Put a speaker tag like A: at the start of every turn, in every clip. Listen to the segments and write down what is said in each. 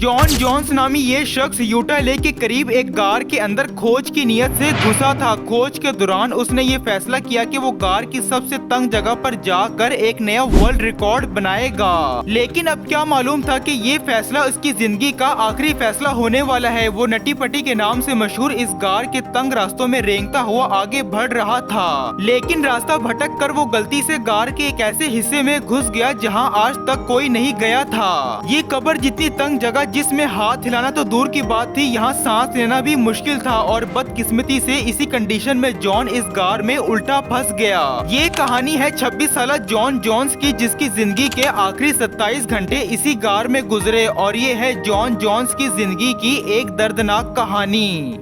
A: Jon Jones नामी ये शख्स यूटा लेक के करीब एक गार के अंदर खोज की नियत से घुसा था। खोज के दौरान उसने ये फैसला किया कि वो गार की सबसे तंग जगह पर जाकर एक नया वर्ल्ड रिकॉर्ड बनाएगा। लेकिन अब क्या मालूम था कि ये फैसला उसकी जिंदगी का आखिरी फैसला होने वाला है। वो नटी पटी के नाम से मशहूर इस गार के तंग रास्तों में रेंगता हुआ आगे बढ़ रहा था, लेकिन रास्ता भटक कर वो गलती से गार के एक ऐसे हिस्से में घुस गया जहाँ आज तक कोई नहीं गया था। ये कब्र जितनी तंग जगह जिसमें हाथ हिलाना तो दूर की बात थी, यहाँ सांस लेना भी मुश्किल था। और बदकिस्मती से इसी कंडीशन में जॉन इस गार में उल्टा फंस गया। ये कहानी है 26 साला जॉन जोन्स की, जिसकी जिंदगी के आखिरी 27 घंटे इसी गार में गुजरे। और ये है जॉन जोन्स की जिंदगी की एक दर्दनाक कहानी।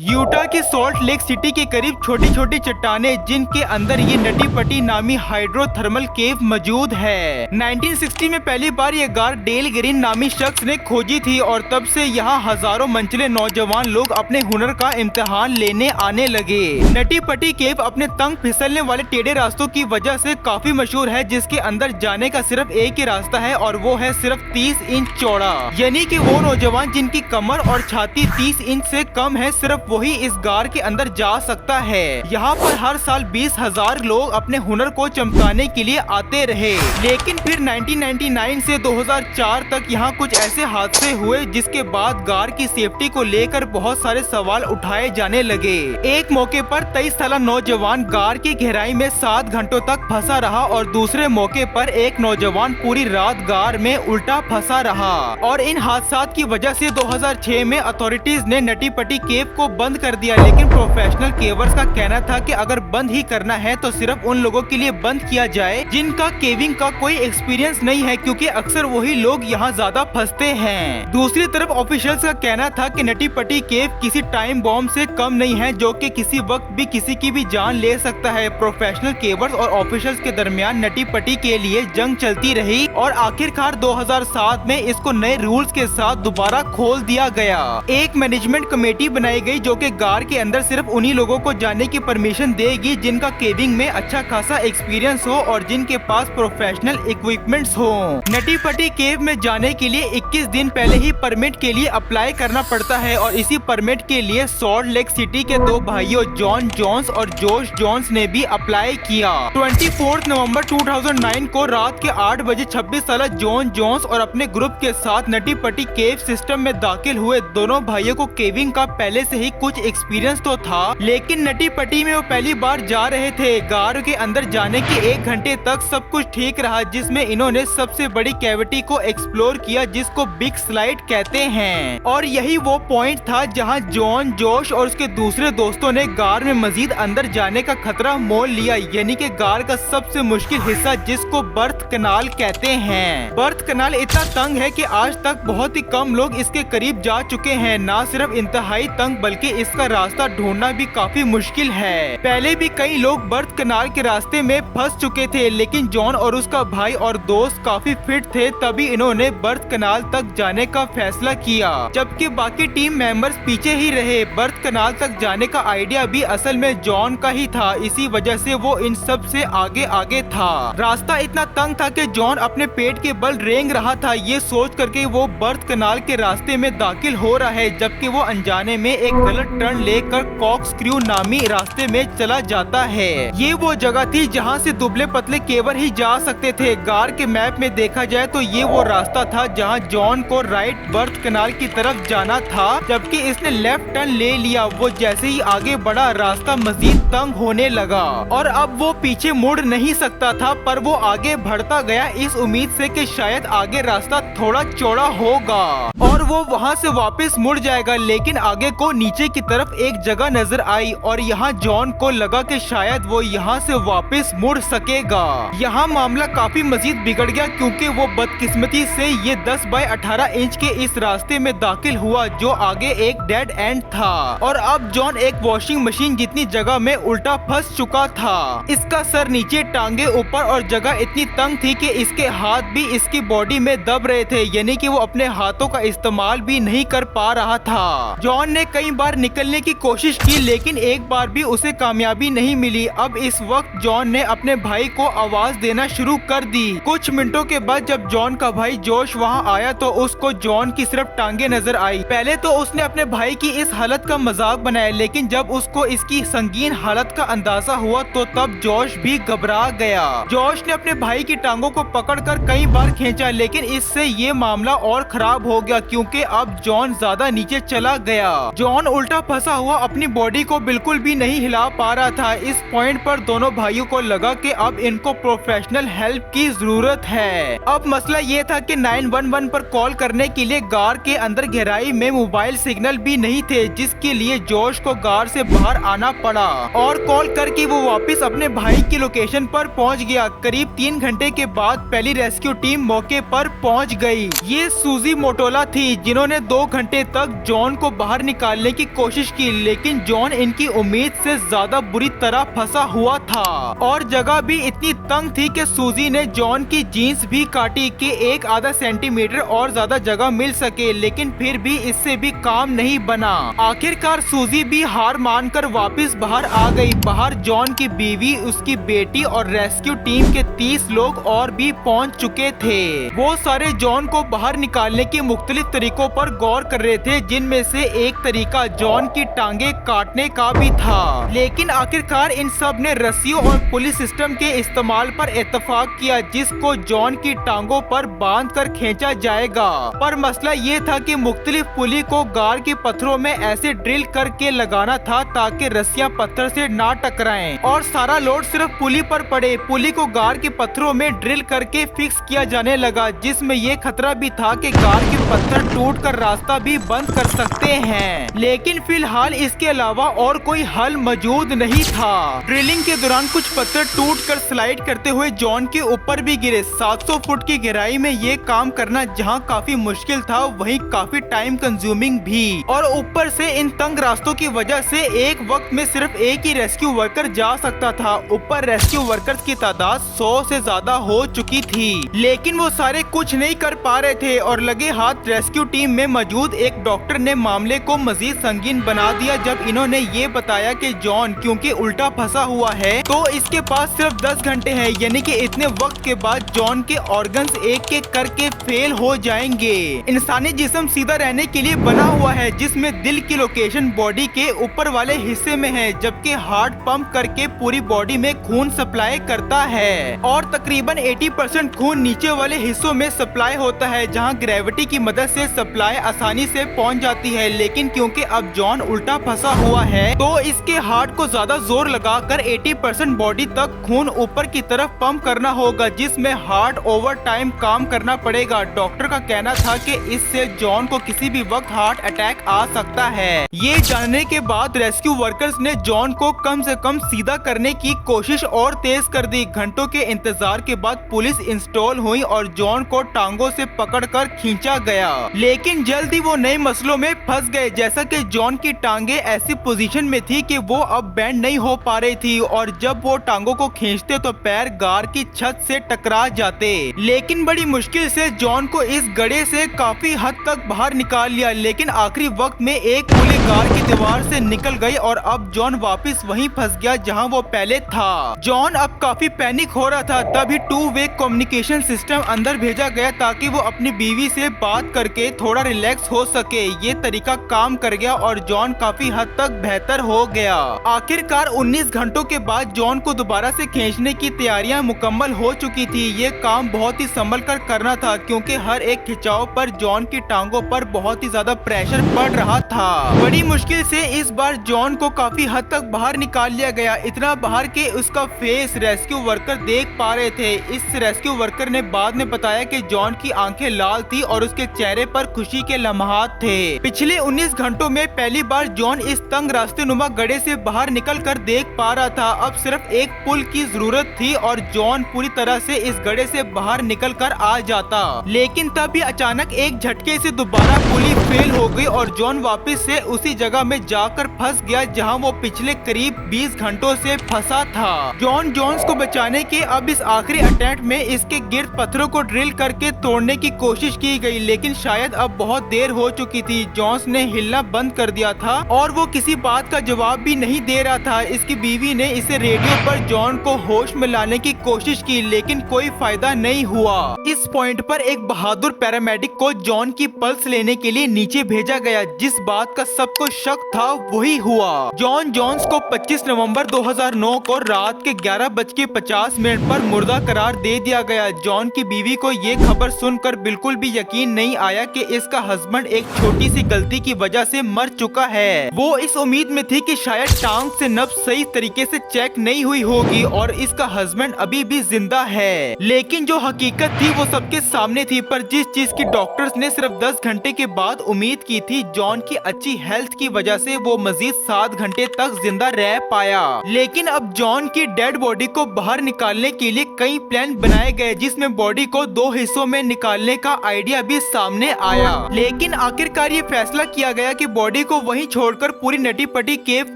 A: यूटा की सॉल्ट लेक सिटी के करीब छोटी छोटी चट्टानें, जिनके अंदर ये नटी पटी नामी हाइड्रोथर्मल केव मौजूद है। 1960 में पहली बार ये गार डेल ग्रीन नामी शख्स ने खोजी थी और तब से यहाँ हजारों मनचले नौजवान लोग अपने हुनर का इम्तिहान लेने आने लगे। नटी पटी केव अपने तंग फिसलने वाले टेढ़े रास्तों की वजह से काफी मशहूर है, जिसके अंदर जाने का सिर्फ एक ही रास्ता है और वो है सिर्फ 30 इंच चौड़ा। यानी कि वो नौजवान जिनकी कमर और छाती 30 इंच से कम है, सिर्फ वही इस गार के अंदर जा सकता है। यहाँ पर हर साल 20,000 लोग अपने हुनर को चमकाने के लिए आते रहे। लेकिन फिर 1999 से 2004 तक यहाँ कुछ ऐसे हादसे हुए जिसके बाद गार की सेफ्टी को लेकर बहुत सारे सवाल उठाए जाने लगे। एक मौके पर 23 साला नौजवान गार की गहराई में 7 घंटों तक फंसा रहा और दूसरे मौके पर एक नौजवान पूरी रात गार में उल्टा फंसा रहा। और इन हादसा की वजह से 2006 में अथॉरिटीज ने नटी पटी केव को बंद कर दिया। लेकिन प्रोफेशनल केवर्स का कहना था कि अगर बंद ही करना है तो सिर्फ उन लोगों के लिए बंद किया जाए जिनका केविंग का कोई एक्सपीरियंस नहीं है, क्योंकि अक्सर वही लोग यहाँ ज्यादा फंसते हैं। दूसरी तरफ ऑफिशियल्स का कहना था कि नटी पटी केव किसी टाइम बॉम्ब से कम नहीं है, जो कि किसी वक्त भी किसी की भी जान ले सकता है। प्रोफेशनल केवर्स और ऑफिशियल्स के दरमियान नटी पटी के लिए जंग चलती रही और आखिरकार 2007 में इसको नए रूल्स के साथ दोबारा खोल दिया गया। एक मैनेजमेंट कमेटी बनाई गई जो कि गार के अंदर सिर्फ उन्हीं लोगों को जाने की परमिशन देगी जिनका केविंग में अच्छा खासा एक्सपीरियंस हो और जिनके पास प्रोफेशनल इक्विपमेंट्स हो। नटी पटी केव में जाने के लिए 21 दिन पहले ही परमिट के लिए अप्लाई करना पड़ता है और इसी परमिट के लिए सॉल्ट लेक सिटी के 2 भाइयों जॉन जोन्स और जोश जोन्स ने भी अप्लाई किया। 24 नवंबर 2009 को रात के 8 बजे 26 साला जॉन जोन्स और अपने ग्रुप के साथ नटी पटी केव सिस्टम में दाखिल हुए। दोनों भाइयों को केविंग का पहले से ही कुछ एक्सपीरियंस तो था, लेकिन नटी पटी में वो पहली बार जा रहे थे। गार के अंदर जाने के 1 घंटे तक सब कुछ ठीक रहा, जिसमें इन्होंने सबसे बड़ी कैविटी को एक्सप्लोर किया जिसको बिग स्लाइड कहते हैं। और यही वो पॉइंट था जहां जॉन, जोश और उसके दूसरे दोस्तों ने गार में मजीद अंदर जाने का खतरा मोल लिया। यानी कि गार का सबसे मुश्किल हिस्सा जिसको बर्थ कनाल कहते हैं। बर्थ कनाल इतना तंग है कि आज तक बहुत ही कम लोग इसके करीब जा चुके हैं। ना सिर्फ इंतहाई तंग बल्कि इसका रास्ता ढूंढना भी काफी मुश्किल है। पहले भी कई लोग बर्थ कनाल के रास्ते में फंस चुके थे, लेकिन जॉन और उसका भाई और दोस्त काफी फिट थे, तभी इन्होंने बर्थ कनाल तक जाने का फैसला किया, जबकि बाकी टीम मेंबर्स पीछे ही रहे। बर्थ कनाल तक जाने का आइडिया भी असल में जॉन का ही था, इसी वजह से वो इन सब से आगे आगे था। रास्ता इतना तंग था कि जॉन अपने पेट के बल रेंग रहा था, ये सोच करके वो बर्थ कनाल के रास्ते में दाखिल हो रहा है, जबकि वो अनजाने में एक गलत टर्न लेकर कॉक्सक्रू नामी रास्ते में चला जाता है। ये वो जगह थी जहाँ से दुबले पतले केवल ही जा सकते थे। गार के मैप में देखा जाए तो ये वो रास्ता था जहाँ जॉन को राइट बर्थ कनाल की तरफ जाना था, जबकि इसने लेफ्ट टर्न ले लिया। वो जैसे ही आगे बढ़ा रास्ता मजीद तंग होने लगा और अब वो पीछे मुड़ नहीं सकता था, पर वो आगे बढ़ता गया इस उम्मीद से कि शायद आगे रास्ता थोड़ा चौड़ा होगा। और और वो वहाँ से वापस मुड़ जाएगा, लेकिन आगे को नीचे की तरफ एक जगह नजर आई और यहाँ जॉन को लगा कि शायद वो यहाँ से वापस मुड़ सकेगा। यहाँ मामला काफी मजीद बिगड़ गया क्योंकि वो बदकिस्मती से ये 10 बाय 18 इंच के इस रास्ते में दाखिल हुआ जो आगे एक डेड एंड था और अब जॉन एक वॉशिंग मशीन जितनी जगह में उल्टा फंस चुका था। इसका सर नीचे, टांगे ऊपर और जगह इतनी तंग थी कि इसके हाथ भी इसकी बॉडी में दब रहे थे, यानी कि वो अपने हाथों का इस्तेमाल भी नहीं कर पा रहा था। जॉन ने कई बार निकलने की कोशिश की लेकिन एक बार भी उसे कामयाबी नहीं मिली। अब इस वक्त जॉन ने अपने भाई को आवाज देना शुरू कर दी। कुछ मिनटों के बाद जब जॉन का भाई जोश वहाँ आया तो उसको जॉन की सिर्फ टांगे नजर आई। पहले तो उसने अपने भाई की इस हालत का मजाक बनाया, लेकिन जब उसको इसकी संगीन हालत का अंदाजा हुआ तो तब जोश भी घबरा गया। जोश ने अपने भाई की टांगों को पकड़कर कई बार खींचा, लेकिन इससे ये मामला और खराब हो गया क्योंकि अब जॉन ज्यादा नीचे चला गया। जॉन उल्टा फंसा हुआ अपनी बॉडी को बिल्कुल भी नहीं हिला पा रहा था। इस पॉइंट पर दोनों भाइयों को लगा कि अब इनको प्रोफेशनल हेल्प की जरूरत है। अब मसला ये था कि 911 पर कॉल करने के लिए गार के अंदर गहराई में मोबाइल सिग्नल भी नहीं थे, जिसके लिए जोश को गार से बाहर आना पड़ा और कॉल करके वो वापस अपने भाई की लोकेशन पर पहुंच गया। करीब 3 घंटे के बाद पहली रेस्क्यू टीम मौके पर पहुंच गई। ये सूजी मोटोला थी जिन्होंने 2 घंटे तक जॉन को बाहर निकालने की कोशिश की, लेकिन जॉन इनकी उम्मीद से ज्यादा बुरी तरह फंसा हुआ था और जगह भी इतनी तंग थी कि सूजी ने जॉन की जीन्स भी काटी कि एक आधा सेंटीमीटर और ज्यादा जगह मिल सके, लेकिन फिर भी इससे भी काम नहीं बना। आखिरकार सूजी भी हार मानकर वापस बाहर आ गई। बाहर जॉन की बीवी, उसकी बेटी और रेस्क्यू टीम के 30 लोग और भी पहुंच चुके थे। वो सारे जॉन को बाहर निकालने के मुख्तलिफ तरीकों पर गौर कर रहे थे, जिनमें से एक तरीका जॉन की टांगे काटने का भी था, लेकिन आखिरकार इन सब ने रस्सियों और पुलिस सिस्टम के इस्तेमाल पर इत्तेफाक किया जिसको जॉन की टांगों पर बांध कर खींचा जाएगा। पर मसला ये था कि मुख्तलिफ पुली को गार के पत्थरों में ऐसे ड्रिल करके लगाना था ताकि रस्सियां पत्थर से ना टकराएं और सारा लोड सिर्फ पुली पर पड़े। पुली को गार के पत्थरों में ड्रिल करके फिक्स किया जाने लगा, जिसमें ये खतरा भी था कि गार के पत्थर टूटकर रास्ता भी बंद कर सकते हैं, लेकिन फिलहाल इसके अलावा और कोई हल मौजूद नहीं था। ड्रिलिंग के दौरान कुछ पत्थर टूटकर स्लाइड करते हुए जॉन के ऊपर भी गिरे। 700 फुट की गहराई में ये काम करना जहां काफी मुश्किल था, वहीं काफी टाइम कंज्यूमिंग भी, और ऊपर से इन तंग रास्तों की वजह से एक वक्त में सिर्फ एक ही रेस्क्यू वर्कर जा सकता था। ऊपर रेस्क्यू वर्कर्स की तादाद 100 से ज्यादा हो चुकी थी, लेकिन वो सारे कुछ नहीं कर पा रहे थे और लगे हाथ रेस्क्यू टीम में मौजूद एक डॉक्टर ने मामले को मजीद संगीन बना दिया जब इन्होंने ये बताया कि जॉन क्योंकि उल्टा फंसा हुआ है तो इसके पास सिर्फ 10 घंटे हैं, यानी कि इतने वक्त के बाद जॉन के ऑर्गन्स एक एक करके फेल हो जाएंगे। इंसानी जिस्म सीधा रहने के लिए बना हुआ है, जिसमें दिल की लोकेशन बॉडी के ऊपर वाले हिस्से में है, जबकि हार्ट पंप करके पूरी बॉडी में खून सप्लाई करता है और तकरीबन 80% खून नीचे वाले हिस्सों में सप्लाई होता है, जहां ग्रेविटी की मदद से सप्लाई आसानी से पहुंच जाती है। लेकिन क्योंकि अब जॉन उल्टा फंसा हुआ है तो इसके हार्ट को ज्यादा जोर लगाकर 80% बॉडी तक खून ऊपर की तरफ पंप करना होगा, जिसमें हार्ट ओवर टाइम काम करना पड़ेगा। डॉक्टर का कहना था कि इससे जॉन को किसी भी वक्त हार्ट अटैक आ सकता है। ये जानने के बाद रेस्क्यू वर्कर्स ने जॉन को कम से कम सीधा करने की कोशिश और तेज कर दी। घंटों के इंतजार के बाद पुलिस इंस्टॉल हुई और जॉन को टांगों से पकड़कर खींचा गया, लेकिन जल्द ही वो नए मसलों में फंस गए, जैसा कि जॉन की टांगे ऐसी पोजीशन में थी कि वो अब बैंड नहीं हो पा रही थी और जब वो टांगों को खींचते तो पैर गार की छत से टकरा जाते। लेकिन बड़ी मुश्किल से जॉन को इस गड्ढे से काफी हद तक बाहर निकाल लिया, लेकिन आखिरी वक्त में एक पुली गार की दीवार से निकल गई और अब जॉन वापस वहीं फंस गया जहां वो पहले था। जॉन अब काफी पैनिक हो रहा था, तभी 2 वे कम्युनिकेशन सिस्टम अंदर भेजा गया ताकि वो अपनी बीवी से बात करके थोड़ा रिलैक्स हो सके। ये तरीका काम कर गया और जॉन काफी हद तक बेहतर हो गया। आखिरकार 19 घंटों के बाद जॉन को दोबारा से खींचने की तैयारियां मुकम्मल हो चुकी थी। ये काम बहुत ही संभल कर करना था क्योंकि हर एक खिंचाव पर जॉन की टांगों पर बहुत ही ज्यादा प्रेशर पड़ रहा था। बड़ी मुश्किल से इस बार जॉन को काफी हद तक बाहर निकाल लिया गया, इतना बाहर के उसका फेस रेस्क्यू वर्कर देख पा रहे थे। इस रेस्क्यू वर्कर ने बाद में बताया कि जॉन की आंखें लाल थी और उसके चेहरे पर खुशी के लम्हात थे। पिछले 19 घंटों में पहली बार जॉन इस तंग रास्ते नुमा गड्ढे से बाहर निकल कर देख पा रहा था। अब सिर्फ एक पुल की जरूरत थी और जॉन पूरी तरह से इस गड्ढे से बाहर निकल कर आ जाता। लेकिन तभी अचानक एक झटके से दोबारा पुली फेल हो गई और जॉन वापस से उसी जगह में जाकर फंस गया जहां वो पिछले करीब 20 घंटों से फंसा था। जॉन जोन्स को बचाने के अब इस आखिरी अटेम्प्ट में इसके गिर्द पत्थरों को ड्रिल करके तोड़ने की कोशिश की गई, लेकिन शायद अब बहुत देर हो चुकी थी। जोन्स ने हिलना बंद कर दिया था और वो किसी बात का जवाब भी नहीं दे रहा था। इसकी बीवी ने इसे रेडियो पर जॉन को होश में लाने की कोशिश की, लेकिन कोई फायदा नहीं हुआ। इस पॉइंट पर एक बहादुर पैरामेडिक को जॉन की पल्स लेने के लिए नीचे भेजा गया। जिस बात का सबको शक था वही हुआ। जॉन जोन्स को 25 नवंबर 2009 को रात के 11:50 पर मुर्दा करार दे दिया गया। जॉन की बीवी को ये खबर सुनकर बिल्कुल भी यकीन नहीं आया कि इसका हस्बैंड एक छोटी सी गलती की वजह से मर चुका है। वो इस उम्मीद में थी कि शायद टांग से नब्ज सही तरीके से चेक नहीं हुई होगी और इसका हस्बैंड अभी भी जिंदा है। लेकिन जो हकीकत थी वो सबके सामने थी। पर जिस चीज की डॉक्टर्स ने सिर्फ 10 घंटे के बाद उम्मीद की थी, जॉन की अच्छी हेल्थ की वजह से वो मजीद 7 घंटे तक जिंदा रह पाया। लेकिन अब जॉन की डेड बॉडी को बाहर निकालने के लिए कई प्लान बनाए गए, जिसमें बॉडी को 2 हिस्सों में निकालने का आइडिया भी सामने आया। लेकिन आखिरकार ये फैसला किया गया कि बॉडी को वहीं छोड़कर पूरी नटी पटी केव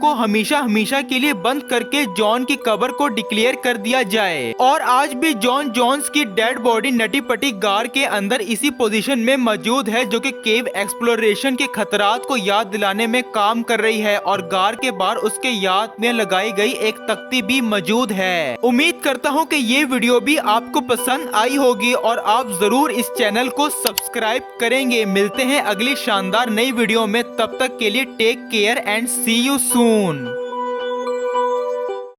A: को हमेशा हमेशा के लिए बंद करके जॉन की कब्र को डिक्लेयर कर दिया जाए। और आज भी जॉन जोन्स की डेड बॉडी नटी पटी गार के अंदर इसी पोजीशन में मौजूद है, जो कि केव एक्सप्लोरेशन के खतरात को याद दिलाने में काम कर रही है। और गार के बाहर उसके याद में लगाई गई एक तख्ती भी मौजूद है। उम्मीद करता हूँ कि ये वीडियो भी आपको पसंद आई होगी और आप जरूर इस चैनल को सब्सक्राइब करेंगे। मिलते हैं अगली शानदार नई वीडियो में, तब तक के लिए take care and see you soon.